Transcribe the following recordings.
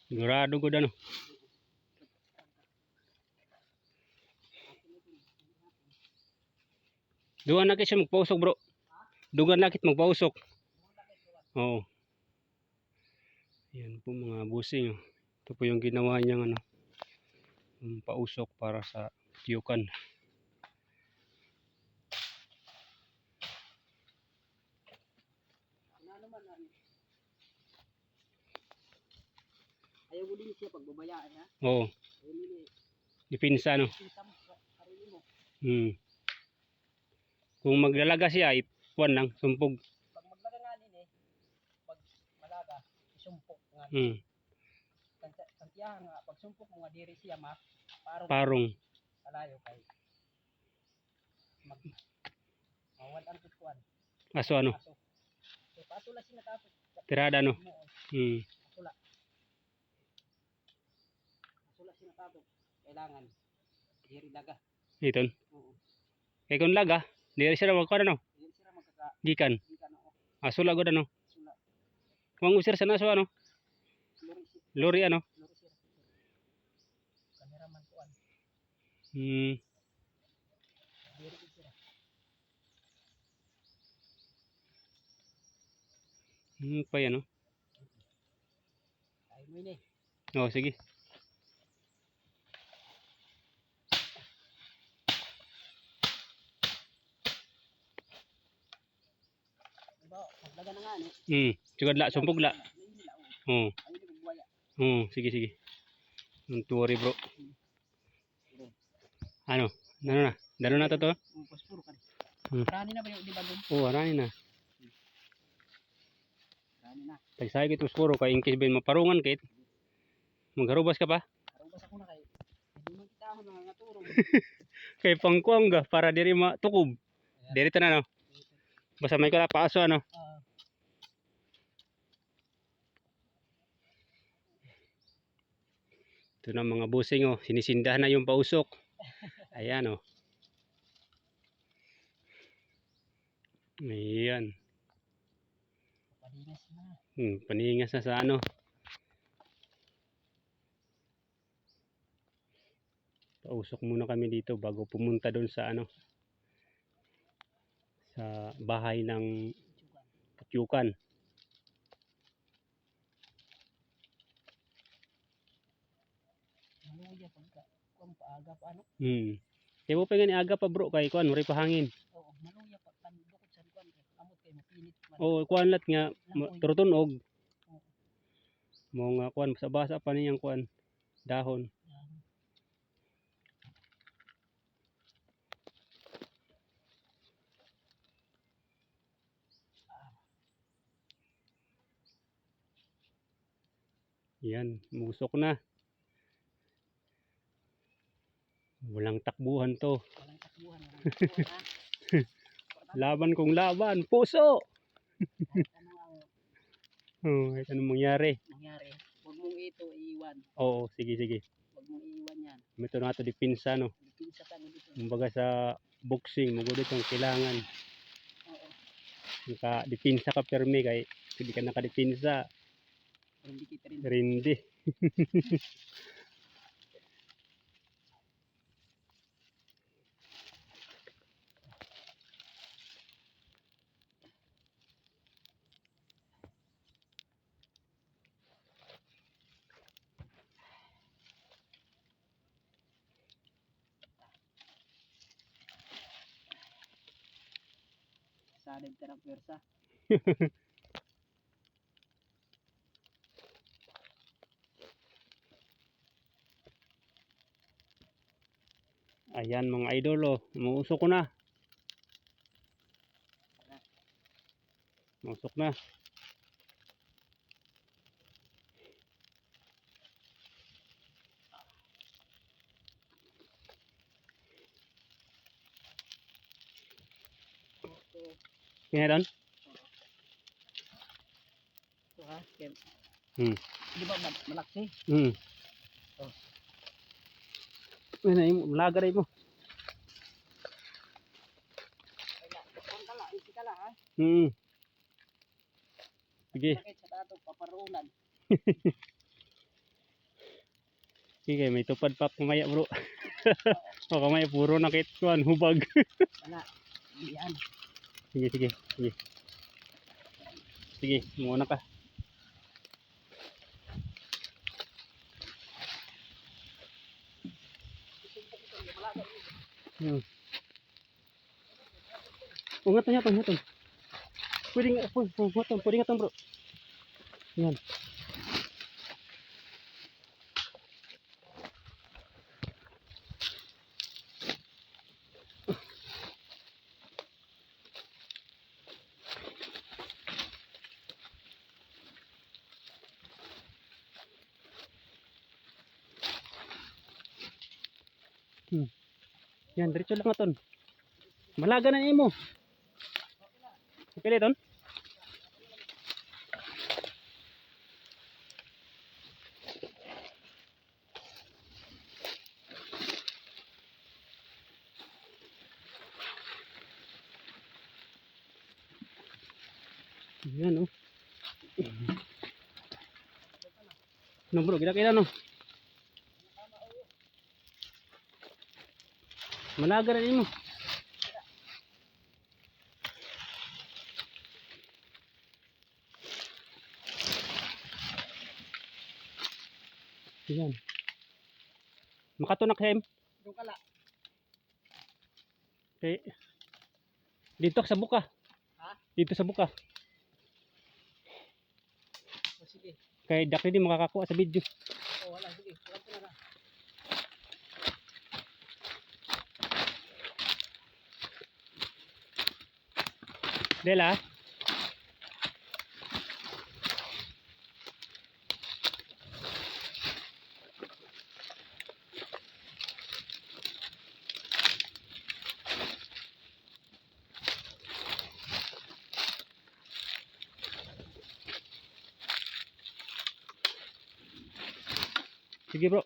Sigurado ko ano. Dugan na siya magpausok bro. Dugan lakit magpausok. Oo. Yan po mga busing. Ito po yung ginawa niyang ano, pausok para sa tiyukan. Ayaw mo din siya pagbabayaan ha? Oo. Dipinsa no. Kung maglalaga siya, ipuan lang, sumpog. Pag maglaga nga din pag malaga, isumpok nga. Kantiyahan nga, pag sumpok mo nga diri siya Parong. Alayo kay mawad ang kukuan. Aso ano? Aso. So, patula siya natapos. Tirada no. Patula. Patula siya natapos. Kailangan diri daga. Iton. Oo. Kaya kung laga, diri siya magkuan ano? Diri sila magkaka. Gikan. Oo. Aso lagod ano? Sula. Kung usir sa naso ano? Lori ano? Lori siya. Kameraman kuan. Diri sila. Pa yan no? Ay mo ini. Oo, sige. Diba, maglaga na nga ni. Sugadla, sumpog la. Oo. Sige, sige. Don't worry bro. Ano? Ano na? Dano na to? Paspuro ka. Rani na ba yung di ba doon? Oo, rani na. Rani na. Tagsay kit puro kay in case ben maparungan kit. Magharubas ka pa? Harubas ako na kay. Hindi mo kita ako na naturong. Kay pangkuang ga para diri matukob. Diri ta na no. Basta may kala paaso ano. Ito na mga busing oh, sinisindahan na yung pausok. Ayan oh. Ayan. Paningas na. Paningas na sa ano. Pausok muna kami dito bago pumunta doon sa ano. Sa bahay ng Katyukan. Maluya pagka kung paaga pa ano? Kaya mo pa nga ni aga pa bro kay kuan wala pa hangin. Oo, maluya pag pandukot sa kuan kay amot kay mapinit man. Oo, kuan lat nga turutunog. Mo nga kuan basa-basa pa niyang kuan dahon. Yan, musok na. Walang takbuhan to. Walang takbuhan. Laban kung laban, puso. Ito anong mangyari. Huwag mong ito iiwan. Oo, sige, sige. Huwag mong iiwan yan. Ito na ito dipinsa no. Dipinsa ka no dito. Kumbaga sa boxing, magudot yung kailangan. Oo. Dipinsa ka permi kay hindi ka nakadipinsa. Hindi kita rin. Rindi. Sanib ka ng pwersa. Ayan mga idol oh, umuusok ko na. Musok na. Kaya doon? Ito ha, Kem. Di ba malaksi? Oh. Malaga rin mo. Isi ka lang ha? Sige. Sakit sa tato, paparunan. Sige, may tupad pa kumaya bro. O kamaya puro nakit kuan hubag. Wala. Yan. Sige, sige, sige. Sige, muna ka. Hmm. Ungat na yatong. Pwede nga, pwede nga tong bro. Yan. Yan, diretso lang aton. Malaga na nimo. Okay ton? Yan oh. No bro, kita no. Malaga na nimo. Yan. Makatunak hem. Doon kala. Okay. Dito sa buka. Ha? Dito sa buka. O sige. Kay dakli di makakakuha sa video. O wala. Sige. Wala ko na na. Dela. Sige bro.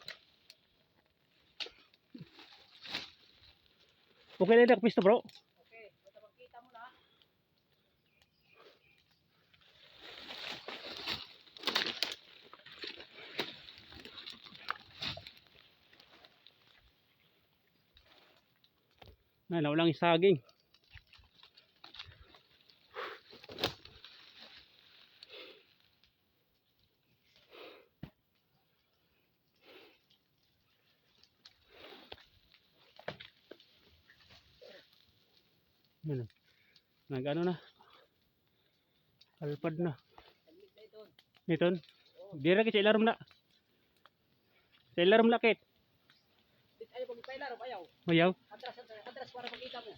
Okay na yung pisto bro. Okay. Basta magkita mo na. Naulang yung saging. Yan. Nag-ano na. Alpad na. Taglit na ito. Iton. Dira kay sa ilarom na. Sa ilarom lakit. Ayaw pag ipailar. Ayaw. Mayaw. Atras para makita mo.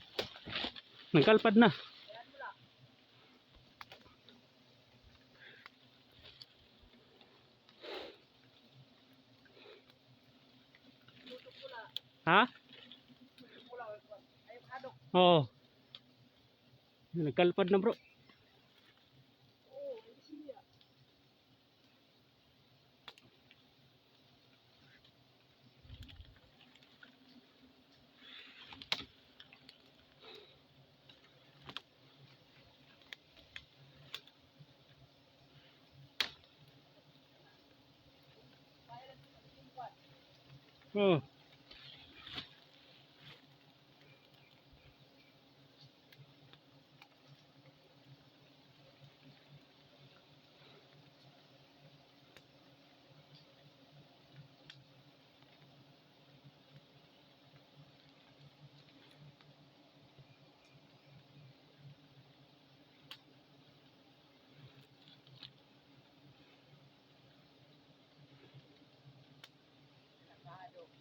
Nagkalpad na. Ayan mo lang. Tutok mo lang. Ha? Tutok mo lang. Ayaw hadok. Oo. Nagkalpad na bro. Oo. Hindi siya. Oo.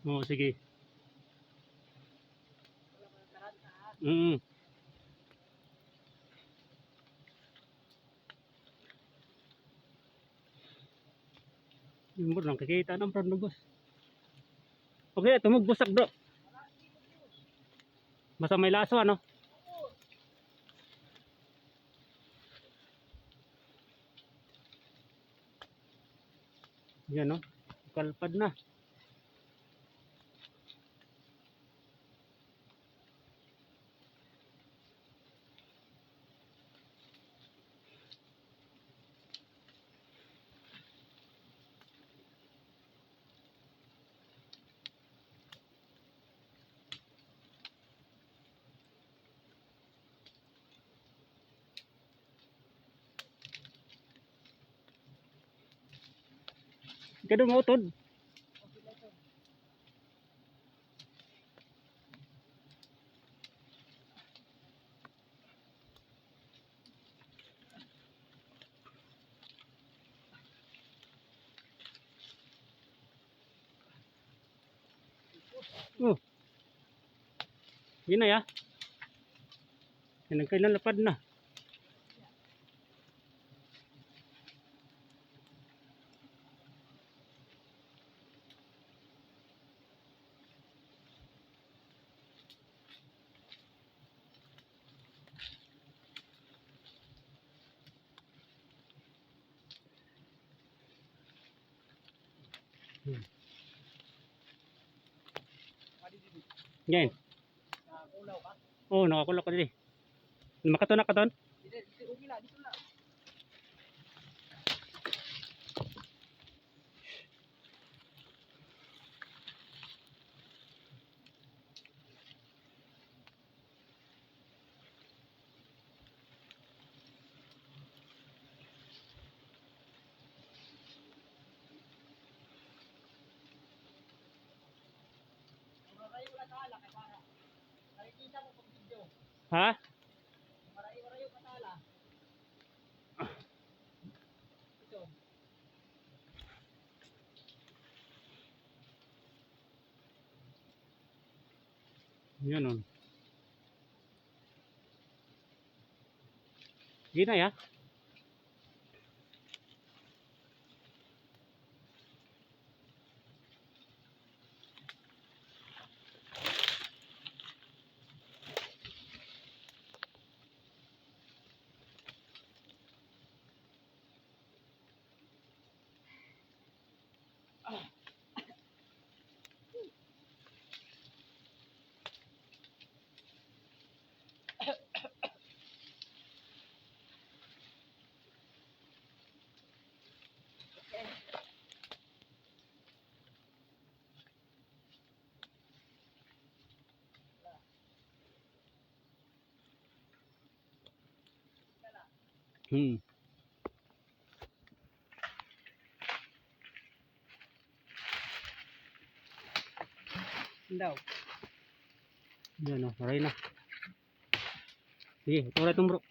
Oo, sige. Wala mo ng taranta ha. Mm. Yung bro, nakikita ng bro lugos. Okay, tumugbusak bro. Basta may laso ano. Yan no. Kalpad na. Kaya doon mautod. Okay na ito. Oh. Yun na ya. Yan ang kailan lapad na. Yan. Nakakulaw ka? Oh, nakakulok ka dili. Makatunak ka doon? Hindi, okay lang. Dito lang. Maray wala tala kay para. Nakikita mo pag video. Ha? Maray yung matala. Ito. Yan on. Yun na ya. Hmm. Daw. Yan o, maray na. Sige, ito ulit bro.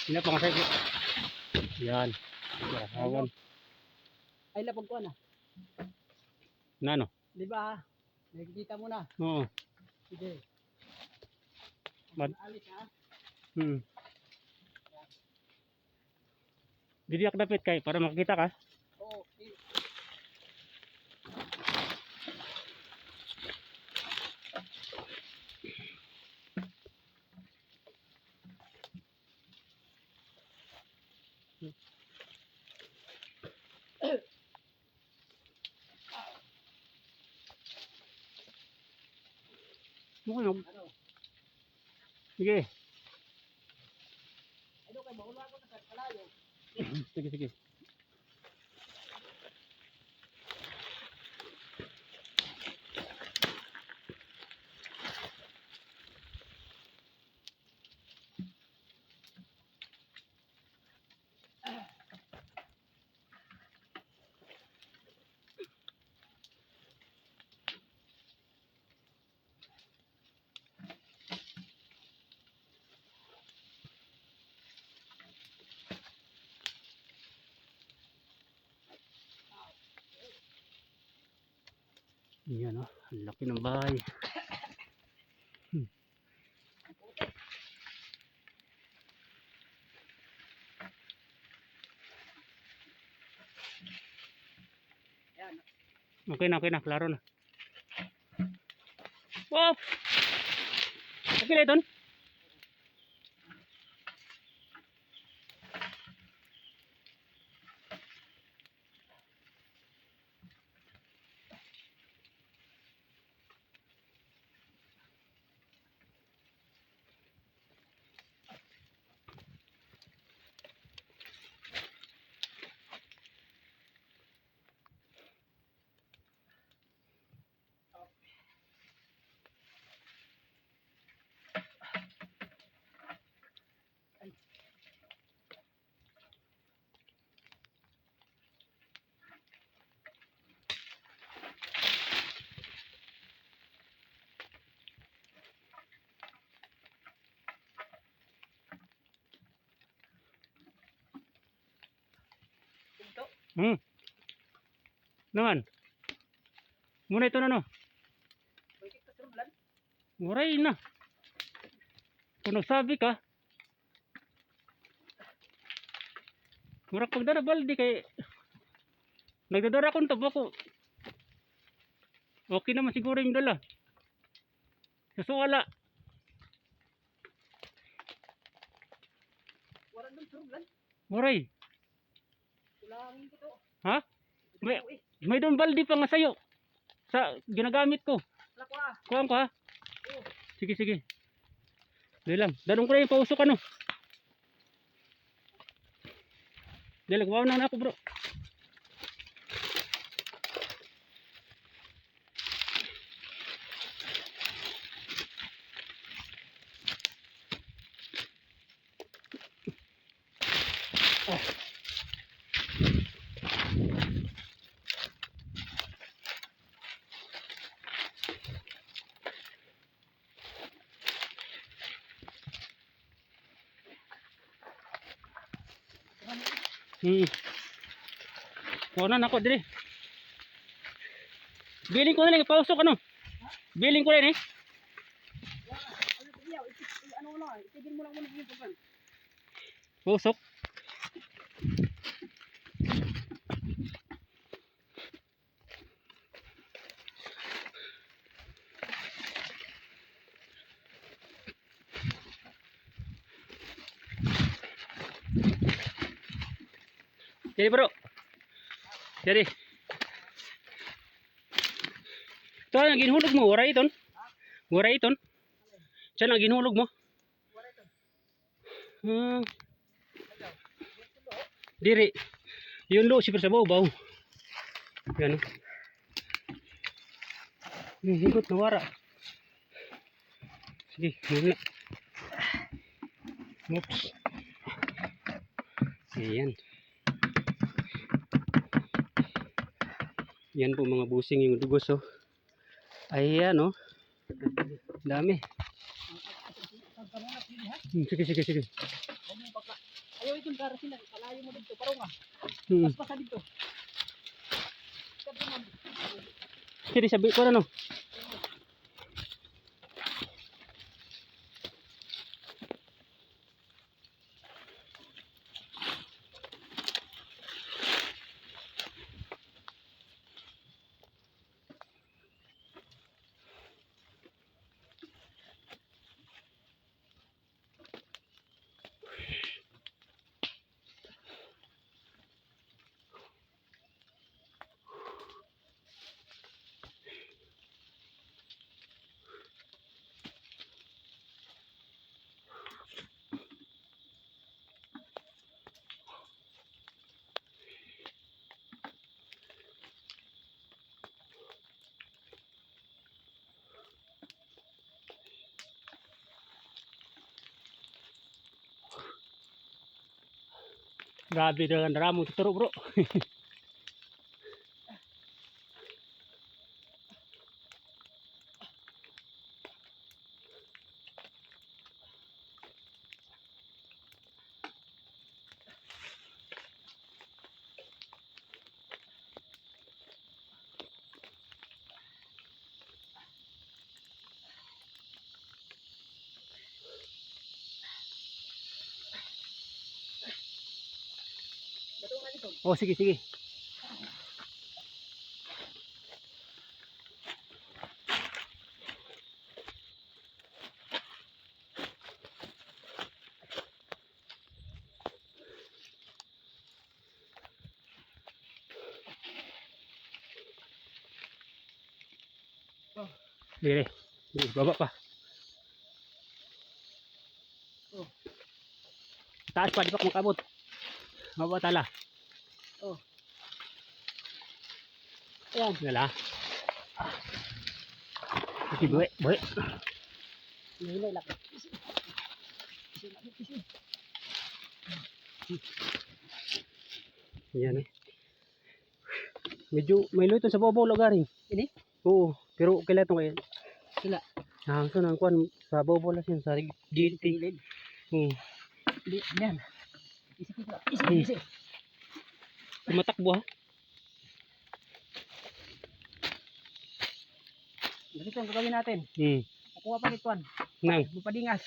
Hindi pa kasi. Yan. Hawan. Ay lapag ko na. Na no? Di ba? Nakikita mo na. Oo. Sige. Mad- Alis ha. Hmm. Didiyak dapat kay para makita ka. Oo. Mukhang. Ano? Sige. Ano kay mauna ko na kalayo. Sige, sige. Yan o, ang laki ng bahay. Yan. Okay na, klaro na. Wow! Okay na ito. Hmm. Naman. Muna ito na no. Bakit ka sir Blan? Muray na. Kung nagsabi ka. Murag pagdara baldi kay nagdadara ko to bako. Okay naman siguro yung dala. Susuwala. Wala doon sir Blan. Muray. Kulangin ko to. Ha? May, Ito, may doon baldi pa nga sa'yo. Sa ginagamit ko. Wala ko ah. Kuhaan ko ha. Oo. Sige, sige. Dali lang. Danong ko na yung pausok ano. Dali lang. Kuhaan na ako bro. Kuhaan na ako dali. Biling ko na lang. Pausok ano. Biling ko rin eh. Ano to iya? Ano mo lang. Itigil mo lang muna yung pagkan. Pausok. Jadi bro. Jadi. Ito ang ginhulog mo. Waray iton. Waray iton. Siya ang ginhulog mo. Wala ito. Diri. Yun lo. Siyempre sa baw. Yan o. Higot na wara. Sige. Muna. Oops. Ayan. Yan po mga busing yung dugos oh. Ayan oh. Dami. Sige, sige, sige. Huwag mong pagka. Ayaw itong kara sila. Kalayo mo dito. Parang nga. Hmm. Paspasa dito. Sabi mo. Sige, sabi ko na no. Grabe dengan ramo tuturo bro. Bato nga dito. Oh sige, sige. Dire. Baba pa. Oh. Taas pa, di pa kumakabot. Baba tala. Oh. Ayan. Wala. Sige, buhay. Buhay. Nilay lang. Ayan eh. Medyo may luto sa babaw lagaring. Ini? Oo. Pero kailan ito ngayon? Sila. Nahangso ng kwan sa babaw lang siya. Sa gilid. Gilid. Oo. Yan. Isip ko. Hmm. Isip. Tumatakbo ha. Ganito ang gagawin natin. Kukuha pa nito. Nang. Mapadingas.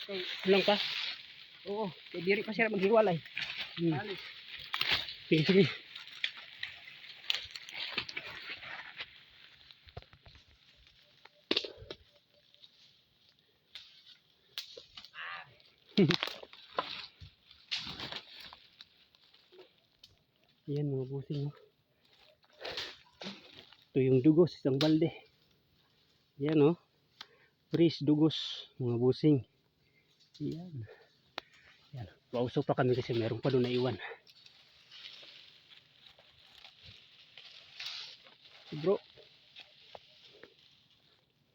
Okay. Lang pa. Oo. Kaya diri pa sila maghiwalay. Alis. Sige, sige. Yan mga busing. Oh. Ito yung dugos, isang balde. Yan oh. Fresh dugos, mga busing. Yan. Yan. Pausok pa kami kasi meron pa doon na iwan. Bro.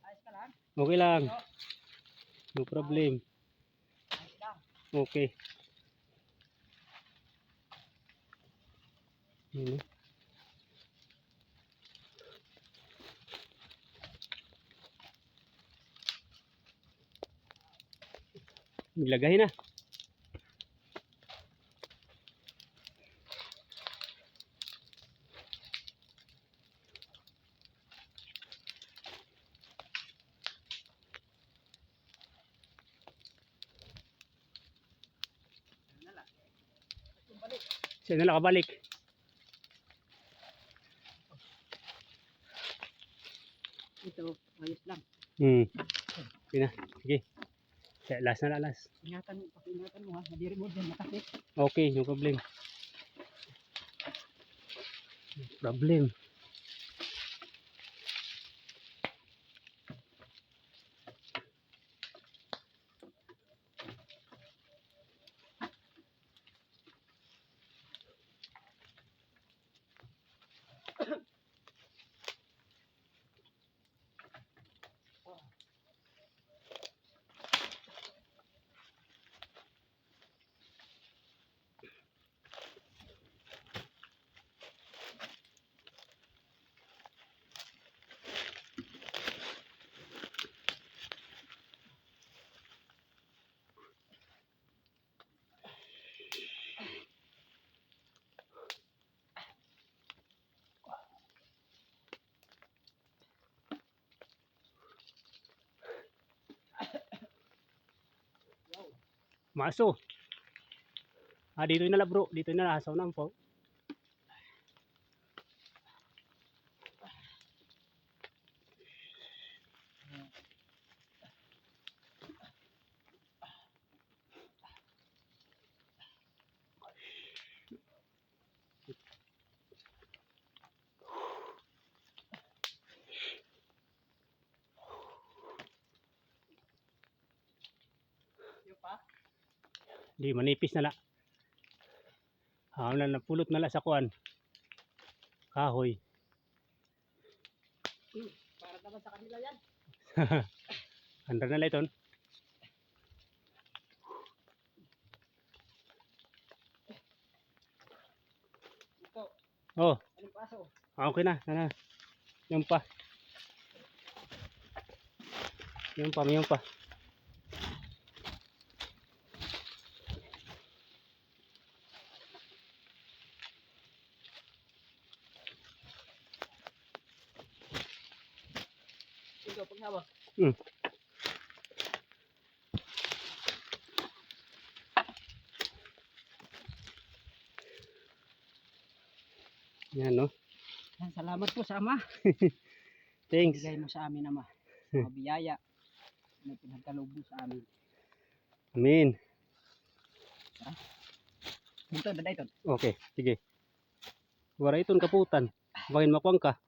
Ayos ka lang? Okay lang. No problem. Ayos lang. Okay. Yan. Ilagay na. Siya na nakabalik. Ito, ayos lang. Sige na. Sige. Last na last. Ingatan mo ha. Nadiri mo dyan, matakit. Okay, no problem. No problem. Maso. Dito na lang bro. Dito na lang. Asaw na po. Yung pa? Di manipis na la. Na napulot na la sa kuan. Kahoy. Para naman sa kanila yan. Andar na la iton. Ito, Oh, anong paso? okay na. Ano? Yung pa. Yung pa, yung pa. Ito, paghawak. Yan no. Salamat po sa Ama. Thanks. Bigay mo sa amin, Ama. Mga biyaya na pinagkaloob mo sa amin. Amen. Dito, daday ito. Okay, sige. Wala iton kaputan. Bakit makuang ka?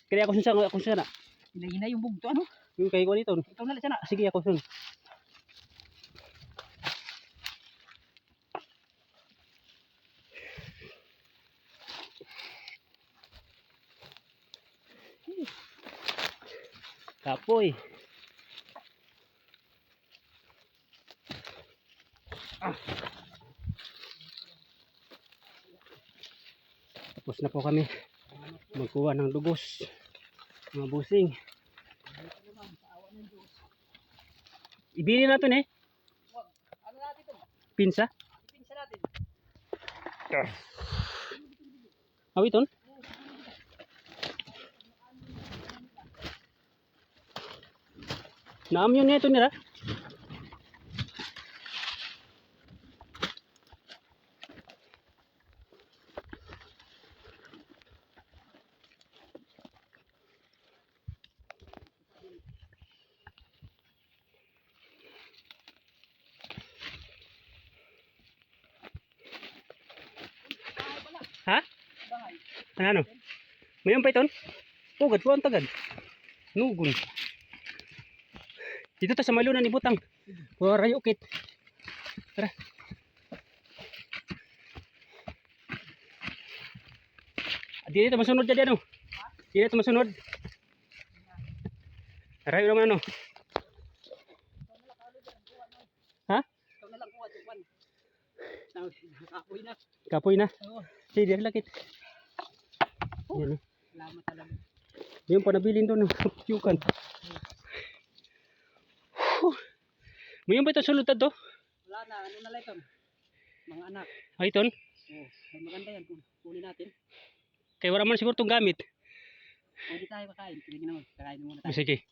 Kaya ako sun na. Hina yung bugto, ano? Yung kay ko dito. Ikaw na lang sana. Sige ako sun. Kapoy. Tapos na po kami magkuha ng dugos. Mga busing. Ibili natin eh. Ano natin ito? Pinsa. Ipinsa natin. Awiton? Naam yun nito nila. Ha? Ano? Mayon pa iton? Pugad po ang tagad. Nugun. Dito ta sa malunan ni Butang. Wara yukit. Tara. Dito masunod jadi ano? Dito masunod. Rayo naman ano? Ha? Ikaw na lang kuha tupan. Nakapoy na. Kapoy na. Oo. Sige, lakit. Yan. Salamat talaga. Yung panabilin doon. Yukan. Mayroon ba ito sulod to? Wala na. Ano na lang ito? Mga anak. Ay, iton. Oo. Ay maganda yan. Kunin natin. Kaya wala man siguro itong gamit. Pwede tayo kakain. Sige naman. Kakain muna tayo. Sige.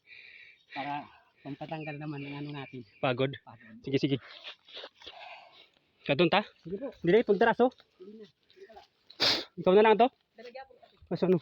Para pampatanggal naman ng ano natin. Pagod. Pagod. Sige, sige. Kadun ta? Sige po. Dili, pagdaraso. Hindi na. Ikaw na lang to? Dalagya po kasi. Mas ano?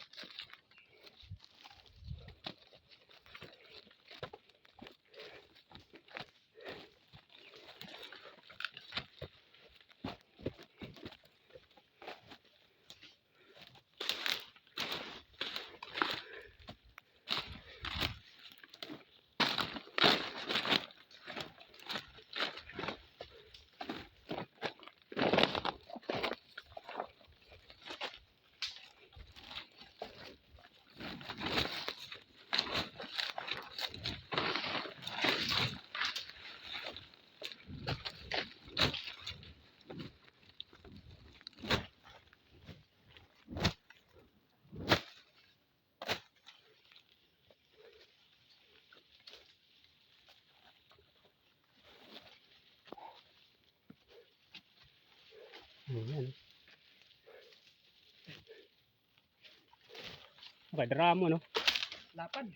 Ayan. Okay, drama no? Lapad.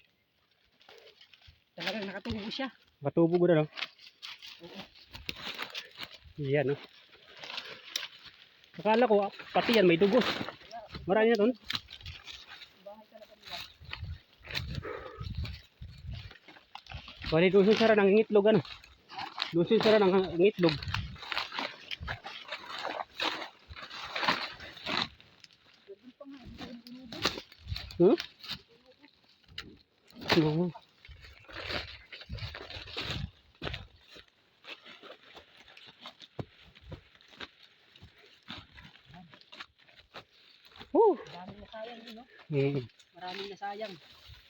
Talagang nakatubo siya. Matubo ko na no? Oo. Ayan no? Akala ko, pati yan may dugos. Marami na doon. Bahay talaga nila. Bali, doon sara ng ngitlog ano? Doon sara ng ngitlog. Hmm? Oo. Maraming nasayang yun, no? Hmm. Maraming nasayang.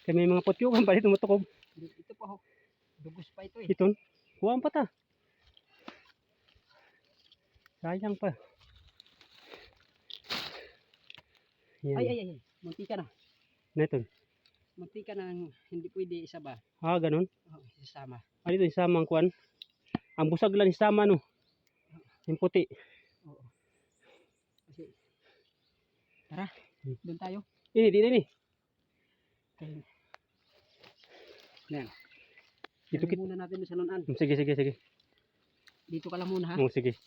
Kaya may mga putyukan pala tumutukob. Ito pa ho. Dugos pa ito eh. Iton. Huwag pa ta. Sayang pa. Yan. Ay. Munti ka na. Neton. Munti ka na hindi pwede isa ba? Ah, ganun. Oh, isasama. Ah, dito isama ang kuwan. Ang busag lang isama no. Yung puti. Oo. Kasi, tara. Doon tayo. Ini. Okay. Yan. Dito Dito kit. muna natin sa lunan. Sige. Dito ka lang muna ha. Oh, sige.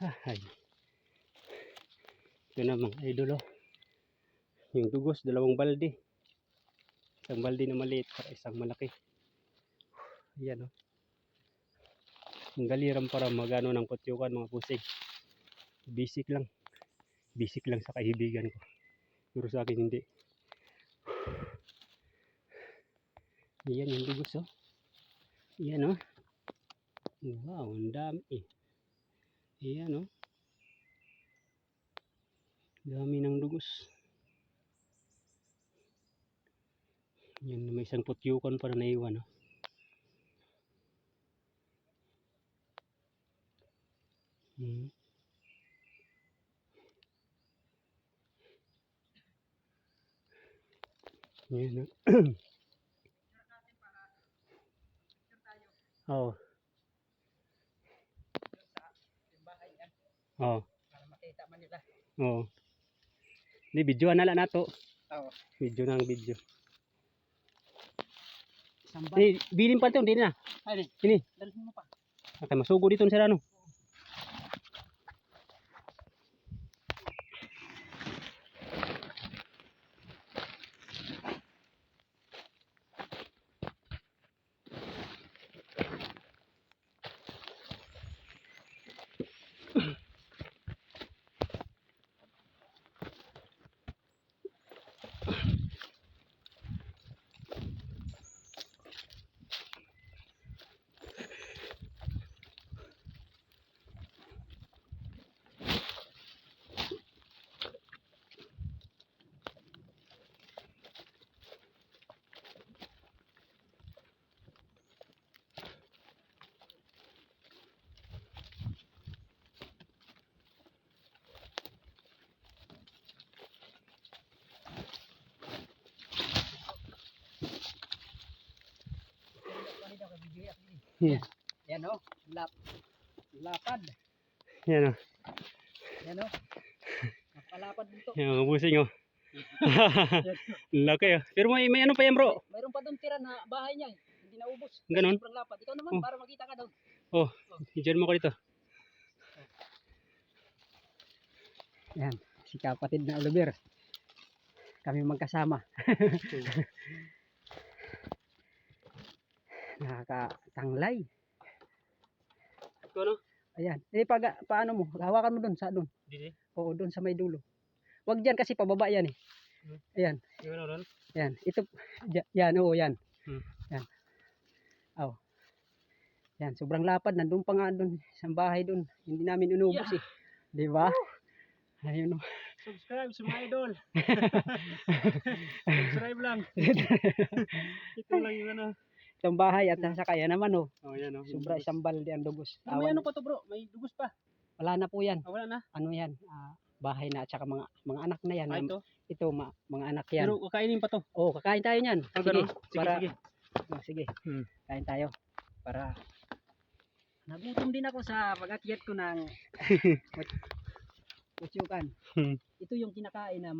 Ay. Ito na mga idol oh. Yung dugos, 2 balde. Isang balde na maliit para isang malaki. Ayan oh. Ang galiram para magano ng putyukan mga pusig. Basic lang. Basic lang sa kaibigan ko. Pero sa akin hindi. Ayan yung dugos oh. Ayan oh. Wow, ang dami eh. Ayan oh. Dami ng dugos. Yan, may isang putyukan para naiwan oh. Yan oh. Oh. Oh, Para makita man nila. oh. Di video na lang nato. Oo. Video nang video. Sambat. Ni bilin pa to, hindi na. Ay, Ini. dalhin mo pa. Kay masugo dito sa ano. Yeah. Yan o. Lapad. Yan oh. Yan o. Napalapad dito. Yan mga busing oh. Laki oh. Pero may ano pa yan bro? Mayroon pa doon tira na bahay niya. Hindi naubos. Ganon? Sobrang lapad. Ikaw naman Oh. para makita ka doon. Oh, i-join mo ko dito. Yan. Si kapatid na Oliver. Kami magkasama. Nakakatanglay. Ito ano? Ayan. Paano mo? Hawakan mo doon sa doon. Dito. Oo, doon sa may dulo. Wag diyan kasi pababa yan eh. Ayan. Yung ano ron? Yan. Ito. Yan. Oo, yan. Yan. Oh. Yan. Sobrang lapad. Nandun pa nga doon. Sa bahay doon. Hindi namin inubos eh. Di ba? Ayun oh. Subscribe sa mga idol. Subscribe lang. Ito lang yung ano. Itong bahay at nasa kaya naman oh. Oh, yan oh. Sobra isang balde ang dugos. May ano pa to bro? May dugos pa. Wala na po yan. Oh, wala na. Ano yan? Bahay na at saka mga anak na yan. Ito. Ito mga anak yan. Pero kakainin pa to. Oh, kakain tayo niyan. Ah, Sige. ganun? Sige, Para, sige. Oh, sige. Hmm. Kain tayo. Para nagutom din ako sa pag-akyat ko ng kutsyokan. Ito yung kinakain na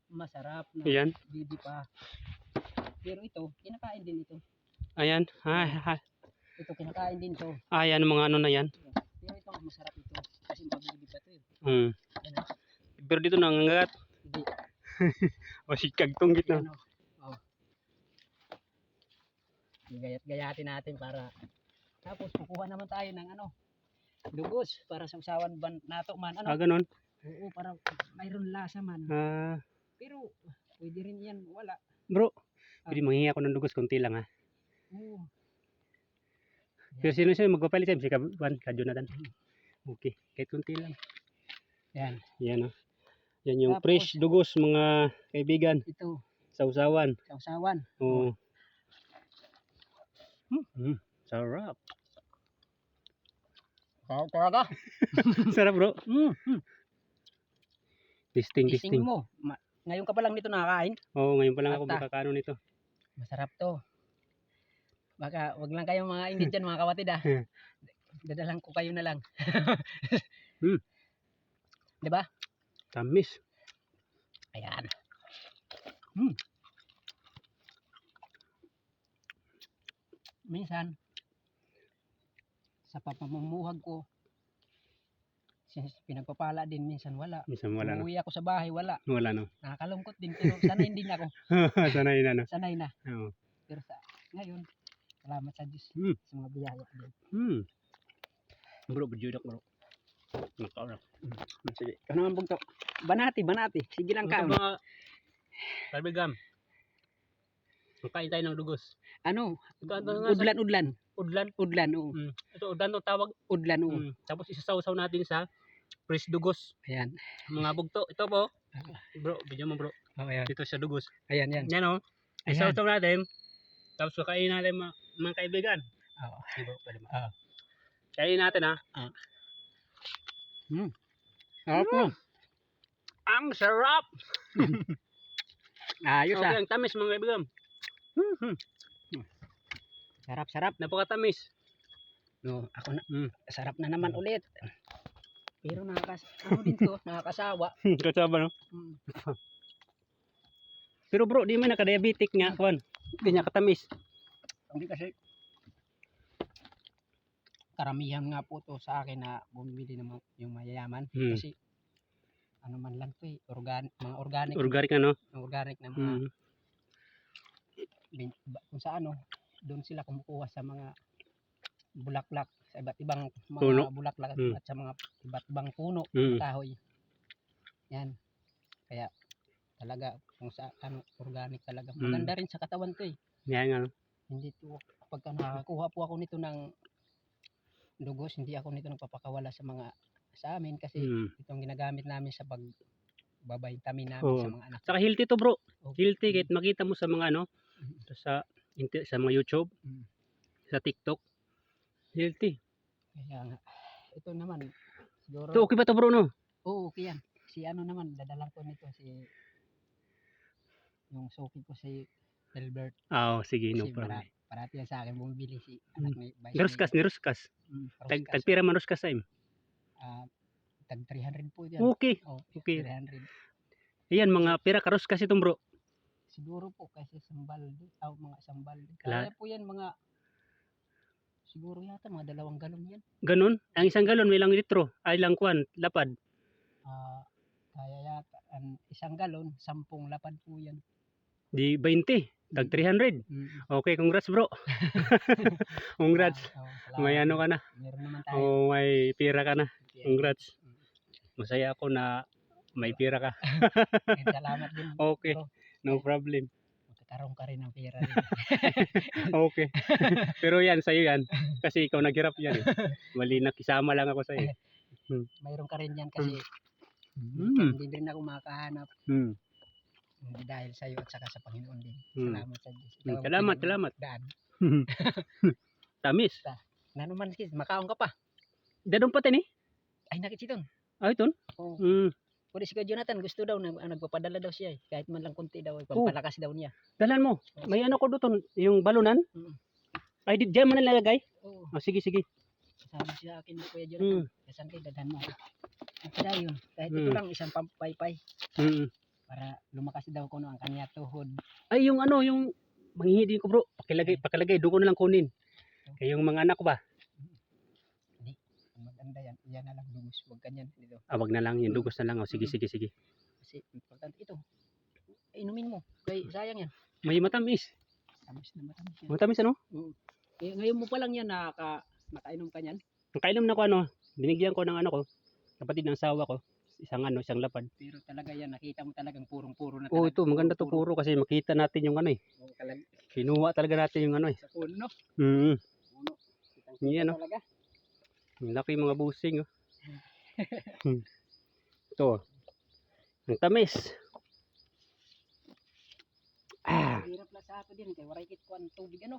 masarap na Ayan. bibi pa. Pero ito, kinakain din ito. Ayan. Ito kinakain din to. Ayan mga ano na yan. Pero ito masarap ito kasi mabibi pa ito. Hmm. Ano? Pero dito nangangagat. Hindi. O si kagtong gitna. Ano? Oh. Gayat-gayatin natin para tapos kukuha naman tayo ng ano dugos para sa usawan nato man ano. Ganon. Oo, para mayroon lasa man. Pero pwede rin yan wala. Bro, pwede manghingi ako ng dugos konti lang ha. Oo. Pero sino magpapalit si Kaban, Jonathan. Okay, kahit konti lang. Yan. Yan oh. Yan yung Tapos, fresh dugos mga kaibigan ito sa usawan. sa usawan. Oh. Sarap. Sarap talaga. Sarap bro. Testing. Ising mo. Ngayon ka pa lang nito nakakain. Oo, ngayon pa lang ako Bata. makakaano nito. Masarap to. Baka wag lang kayong mga ingit dyan mga kapatid ah. Dadalang ko kayo na lang. Di ba? Tamis. Ayan. Minsan sa pamumuhag ko pinagpapala din minsan wala. Minsan wala no. Uuwi ako sa bahay wala. Wala no. Nakakalungkot din pero sanay din ako. Sanay na no. Sanay na. Oo. Pero ngayon salamat sa Diyos sa mga biyaya din. Bro, berjudak bro. Nakaw na. Sige. Ano ang bugto? Banati. Sige lang ka. Mga kaibigan. Makain tayo ng dugos. Ano? Ito, Udlan. Udlan. Oo. Ito, udlan ang tawag. Udlan, oo. Tapos isasaw-saw natin sa fresh dugos. Ayan. Mga bugto. Ito po. Bro, bigyan mo bro. Oh, ayan. Dito sa dugos. Ayan. Yan o. Ayan. Isasaw natin. Tapos kakain natin mga kaibigan. Oo. Bro, pwede mo. Oo. Kain natin ha. Sarap mo. Ang sarap! Ayos ah. Okay, ang tamis mga kaibigan. Sarap. Napakatamis. No, ako na. Sarap na naman ulit. Pero ano din to, nakakasawa. Kasama no? Mm. Pero bro, di man naka-diabetic nga, kuan. Di niya katamis. Hindi kasi karamihan nga po to sa akin na bumibili ng yung mayayaman. Hmm. Kasi ano man lang to eh, mga organic. Organic ano? Organic na mga Mm. kung sa ano, doon sila kumukuha sa mga bulaklak, sa iba't ibang mga Puno. bulaklak Mm. at sa mga iba't ibang puno, Mm. kahoy. Yan. Kaya talaga kung sa ano, organic talaga. Mm. Maganda rin sa katawan to eh. Yan nga. No? Hindi to, pagka nakakuha po ako nito ng dugos, hindi ako nito nagpapakawala sa amin kasi Mm. itong ginagamit namin sa pagbabitamin namin sa Oo. mga anak. Saka healthy to bro. Okay. Healthy kahit makita mo sa mga ano, sa mga YouTube, Mm. sa TikTok. Healthy. Kaya nga, ito naman, siguro, So okay ba to bro no? oo, okay yan. Si ano naman, dadalang ko nito yung suki ko si Albert. Oo, sige, no Kasi problem. parati yan sa akin bumibili si anak ni Vice. Ni Ruskas. Tagpira man Ruskas time. Tag 300 po yan. Okay. Oh, Okay. 300. Ayan, mga pira ka Ruskas itong bro. Siguro po kasi mga sambal. Kala- Kaya po yan siguro yata mga 2 galon yan. Ganon. Ang isang galon may ilang litro. Ay lang kwan, lapad. Kaya yata ang 1 galon, 10 lapad po yan. Di 20. Tag 300. Okay, congrats bro. Congrats. May ano ka na. Meron naman tayo. O may pira ka na. Kaya, Congrats. Masaya ako na may pira ka. salamat din. Okay. Bro. No problem. Magkakaroon ka rin ng pera rin. Okay. Pero yan, sa'yo yan. Kasi ikaw naghirap yan eh. Mali nakisama lang ako sa'yo. Mayroon ka rin yan kasi Mm. hindi rin ako makahanap. Mm. Hindi dahil sa iyo at saka sa Panginoon din. Mm. Salamat sa Diyos. Salamat. Daan. Tamis. Na naman kid, makaon ka pa. Dadong pa tin eh. Ay nakita doon. Ay, ton. Oo. Mm. Pwede si Jonathan, gusto daw na nagpapadala daw siya eh. Kahit man lang konti daw, pampalakas daw niya. Dalan mo. May ano ko doon, yung balunan. Mm. Ay, diyan mo nilalagay. Oo. Oh, sige. Sabi siya akin ni Kuya Jonathan. Kasante dadan mo. Kaya yun. Kahit ito lang isang pampaypay. Mm. Para lumakas daw ko ang kanya tuhod. Ay, yung ano, yung manghihingi din ko bro. Pakilagay, doon ko na lang kunin. Kaya yung mga anak ko ba? Hindi. Maganda yan. Yan na lang dugos. Huwag kanyan dito. Wag na lang, yung dugos na lang. Oh, sige. Kasi importante ito. Inumin mo. Kaya sayang yan. May matamis. Tamis na matamis yan. Matamis ano? Ngayon mo pa lang yan nakainom ka niyan. Nakainom na ko ano, binigyan ko ng ano ko, kapatid ng asawa ko, isang lapad. Pero talaga yan, nakita mo talagang purong-puro na Oh, talaga. ito maganda to puro kasi makita natin yung ano eh. Kinuha talaga natin yung ano eh. Sa puno. Mm. Puno. Yan, no? Talaga. Ang laki mga busing oh. Ito. Ang tamis. Hirap lang sa ato din kay waray kit kuan tubig nga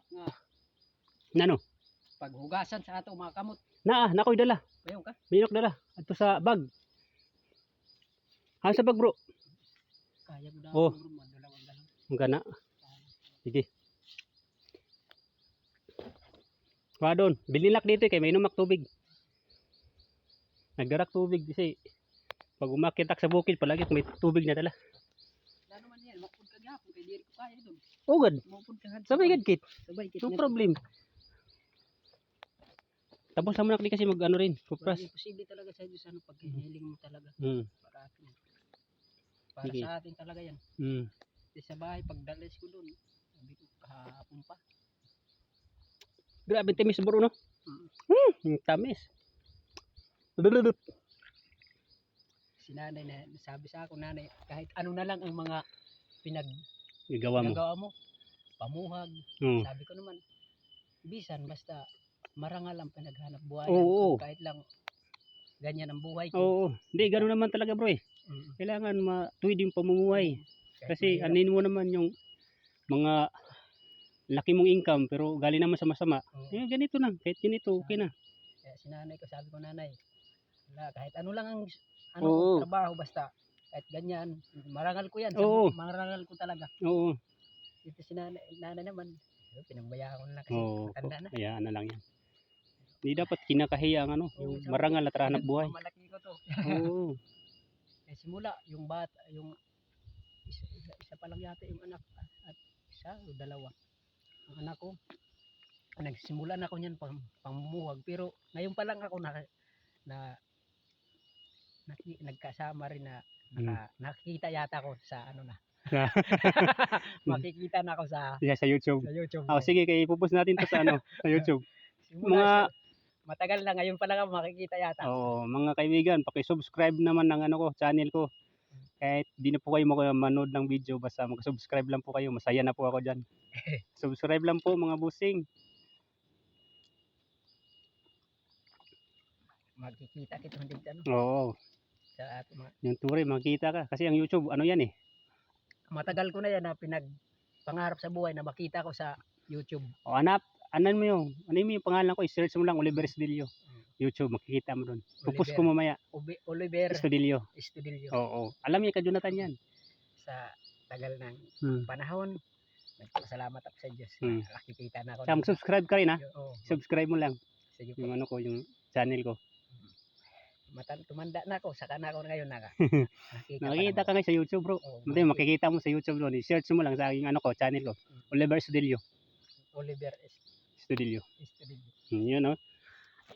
Nano? paghugasan sa ato mga kamot. Nakoy dala. Bayon ka? Minok dala. Ito sa bag. Sa bag bro. Kaya mo daw Oh. dalawang galon. Ang gana. Sige. Kuha doon. Bilinlak dito kay may inumak tubig. Nagdarak tubig kasi pag umakitak sa bukid palagi may tubig na dala. Ano man yan, mapud ka gyapon kay diri ko kaya doon. Oh good. Mapud ka had. Sabay gid kit. Sabay kit. No problem. Tapos naman nakli kasi mag ano rin. Kupras. Posible talaga sa Diyos ano paghihiling mo talaga. Para atin. Para Sige. sa atin talaga yan. Sa bahay pagdalis ko doon. Sabi ko kahapon pa. Grabe tamis bro no. Tamis. Si nanay na sabi sa ako, nanay, kahit ano na lang ang mga Gagawa mo. pinagawa mo, pamuhag, Oo. sabi ko naman, bisan basta marangal ang pinaghanap buhay. Oo. Kahit lang ganyan ang buhay ko. Oo. Hindi, gano'n naman talaga bro eh. Kailangan matuwid yung pamumuhay. Kasi anin mo naman yung mga laki mong income pero galing naman sa masama. Ganito lang. Kahit ganito, okay na. Kaya si nanay ko, sabi ko nanay, wala, kahit ano lang ang Oo. trabaho, basta kahit ganyan, marangal ko yan. Oo. Marangal ko talaga. Oo. Dito si nanay naman, pinagbayaan ko na lang kasi Oo. matanda na. Hayaan na lang yan. Hindi dapat kinakahiya ang ano, yung marangal at rahanap buhay. Malaki ko to. Oo. Eh, simula, yung bata, yung isa pa lang yata yung anak, at isa o dalawa. Ang anak ko, nagsimula na ako niyan pamumuwag, pero ngayon pa lang ako nagkasama rin na nakikita yata ako sa ano na. Makikita na ako sa Yeah, sa YouTube. YouTube. Oh, sige, kay ipopost natin to sa ano, sa YouTube. Simula, matagal na, ngayon pa lang ako makikita yata. Oo, mga kaibigan, paki-subscribe naman ng ano ko, channel ko. Kahit di na po kayo manood ng video, basta mag-subscribe lang po kayo. Masaya na po ako diyan. Subscribe lang po mga busing. Makikita kita din ano, Oo, sa ating mga, yung turi, makita ka. Kasi ang YouTube, ano yan eh. matagal ko na yan na pinagpangarap sa buhay na makita ko sa YouTube. O anan mo yung pangalan ko, i-search mo lang Oliver Estudillo. YouTube, makikita mo doon. Pupus ko mamaya. Oliver Estudillo. Estudillo. Oo, alam niya ka Jonathan yan. Sa tagal ng Hmm. panahon, nagpasalamat ako sa Diyos. Hmm. Nakikita na ako. Kaya mag-subscribe ka rin ha. Oo, Subscribe mo lang sige po. yung ano ko, yung channel ko. Tumanda na ako, saka na ako ngayon Nakikita ka nga sa YouTube bro. Oo, Hindi, makikita mo sa YouTube doon. I-search mo lang sa aking ano ko, channel ko. Oliver Estudillo. Oliver Estudillo. Estudillo. Yan o.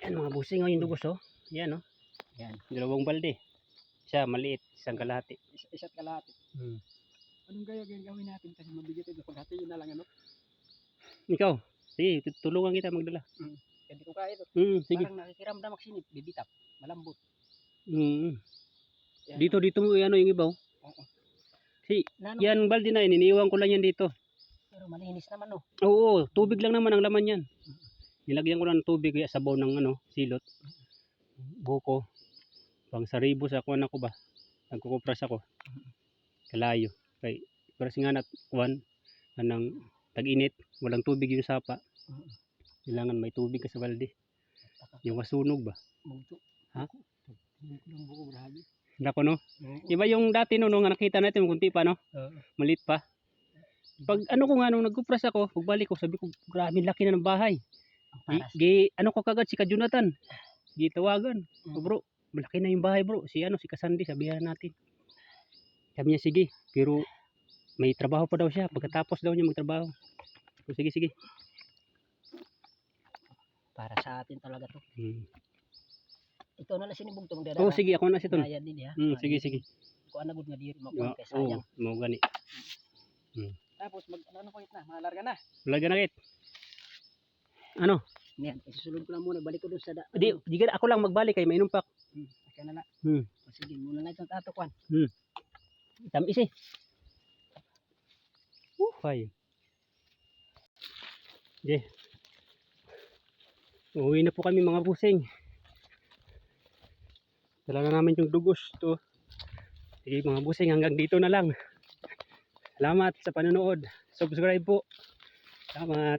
Yan mga busing o yung dugos o. Yan o. Yan. Dalawang balde. Siya maliit, isang kalahati. Isa't kalahati. Anong gawin natin kasi mabigat ito? Paghatiin na lang ano? Ikaw, sige, tulungan kita magdala. Hindi ko kaya ito. Sige. Parang nakikiramdam ako sinip, bibitap, malambot. Yan. Yan. Dito mo ano yung ibaw. Oo. Si, Nano, yan balde na yun, iniiwan ko lang yan dito. pero malinis naman oh. Oo, tubig lang naman ang laman yan. Nilagyan ko lang ng tubig kaya sabaw ng ano, silot. Buko. Pang saribos ako anak ko ba. Nagkukupras ako. Kalayo. Kay pras nga nat kuan anang tag-init, walang tubig yung sapa. Kailangan may tubig ka sa balde. Yung masunog ba? Bugto. Ha? Yung buko grabe. Nako no. Iba yung dati no, nung nakita natin kunti pa no. Malit pa. Pag ano ko nga nung nagkupras ako, pagbalik ko sabi ko grabe laki na ng bahay. Ano ko kagad si Ka Jonathan. Gitawagan. Oh, bro, malaki na yung bahay bro. Si Kasandi sabihan natin. Sabi niya sige, pero may trabaho pa daw siya. Pagkatapos daw niya magtrabaho. So, sige. Para sa atin talaga to. Ito na lang sinibog to magdadala. Oh, sige, ako na si Ton. Ayan din ya. Sige. Ko anagod nga diri makuha kay Oo, sayang. mo gani. Tapos ano ko na, malarga na. Wala na kit. Ano? Yan, isusulod ko lang muna, balik ko dun sa Di ako lang magbalik kay mainom pa. Kaya na lang. O, sige, muna na itong tatukwan. Tamis eh. Fay. Okay. Uwi na po kami mga busing. Dala na namin yung dugos to. Sige mga busing, hanggang dito na lang. Salamat sa panonood. Subscribe po. Salamat.